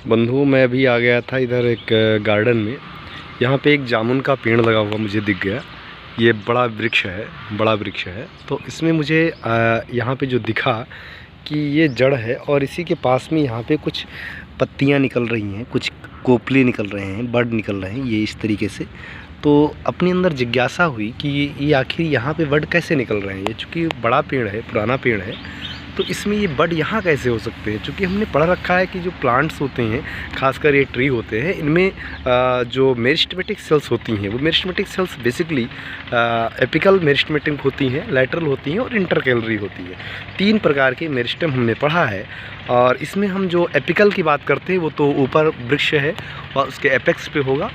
बंधु, मैं अभी आ गया था इधर एक गार्डन में। यहाँ पे एक जामुन का पेड़ लगा हुआ मुझे दिख गया। ये बड़ा वृक्ष है। तो इसमें मुझे यहाँ पे जो दिखा कि ये जड़ है और इसी के पास में यहाँ पे कुछ पत्तियाँ निकल रही हैं, कुछ कोपले निकल रहे हैं, बड निकल रहे हैं, ये इस तरीके से। तो अपने अंदर जिज्ञासा हुई कि ये आखिर यहाँ पे बड कैसे निकल रहे हैं। ये चूँकि बड़ा पेड़ है, पुराना पेड़ है, तो इसमें ये बड यहाँ कैसे हो सकते हैं। क्योंकि हमने पढ़ रखा है कि जो प्लांट्स होते हैं, खासकर ये ट्री होते हैं, इनमें जो मेरिस्टेमेटिक सेल्स होती हैं, वो meristematic cells basically apical meristematic होती हैं, लैटरल होती हैं और इंटरकैलरी होती है। 3 प्रकार के मेरिस्टेम हमने पढ़ा है। और इसमें हम जो एपिकल की बात करते हैं वो तो ऊपर वृक्ष है और उसके एपेक्स पे होगा।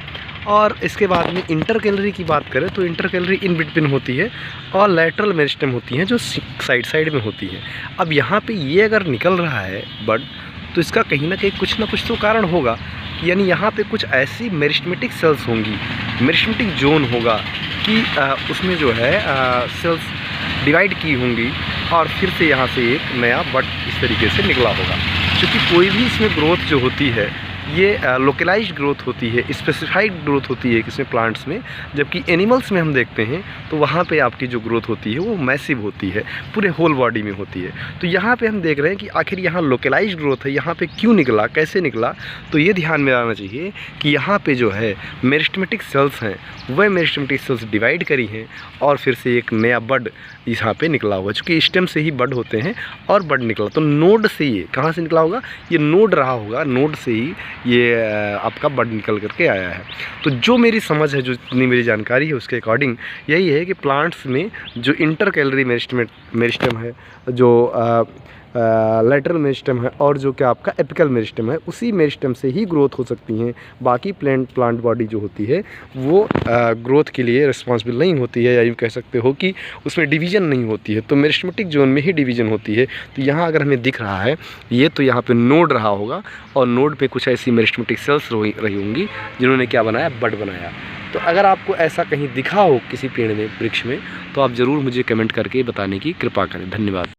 और इसके बाद में इंटरकैलरी की बात करें तो इंटरकैलरी इन बिटवीन होती है और लैटरल मेरिस्टेम होती हैं जो साइड में होती है। अब यहाँ पे ये अगर निकल रहा है बड, तो इसका कहीं ना कहीं कुछ ना कुछ तो कारण होगा। यानी यहाँ पे कुछ ऐसी मेरिस्टेमेटिक सेल्स होंगी, मेरिस्टेमेटिक जोन होगा कि उसमें जो है सेल्स डिवाइड की होंगी और फिर से यहाँ से एक नया बड इस तरीके से निकला होगा। क्योंकि कोई भी इसमें ग्रोथ जो होती है ये लोकलाइज्ड ग्रोथ होती है, स्पेसिफाइड ग्रोथ होती है किसी प्लांट्स में। जबकि एनिमल्स में हम देखते हैं तो वहाँ पे आपकी जो ग्रोथ होती है वो मैसिव होती है, पूरे होल बॉडी में होती है। तो यहाँ पे हम देख रहे हैं कि आखिर यहाँ लोकलाइज्ड ग्रोथ है, यहाँ पे क्यों निकला, कैसे निकला। तो ये ध्यान में आना चाहिए कि यहाँ पे जो है मेरिस्टेमेटिक सेल्स हैं, वह मेरिस्टेमेटिक सेल्स डिवाइड करी हैं और फिर से एक नया बड यहाँ पे निकला हुआ। चूँकि स्टेम से ही बड होते हैं और बड निकला, तो नोड से ये कहाँ से निकला होगा, ये नोड रहा होगा, नोड से ही ये आपका बड निकल करके आया है। तो जो मेरी समझ है, जो जितनी मेरी जानकारी है उसके अकॉर्डिंग यही है कि प्लांट्स में जो इंटरकैलरी मेरिस्टेम है, जो लैटरल मेरिस्टेम है और जो कि आपका एपिकल मेरिस्टेम है, उसी मेरिस्टेम से ही ग्रोथ हो सकती हैं। बाकी प्लांट बॉडी जो होती है वो ग्रोथ के लिए रिस्पॉन्सिबल नहीं होती है, या यूँ कह सकते हो कि उसमें डिवीज़न नहीं होती है। तो मेरिस्टेमेटिक जोन में ही डिवीज़न होती है। तो यहाँ अगर हमें दिख रहा है ये, तो यहाँ पे नोड रहा होगा और नोड पे कुछ ऐसी मेरिस्टेमेटिक सेल्स रही होंगी जिन्होंने क्या बनाया, बड बनाया। तो अगर आपको ऐसा कहीं दिखा हो किसी पेड़ में, वृक्ष में, तो आप ज़रूर मुझे कमेंट करके बताने की कृपा करें। धन्यवाद।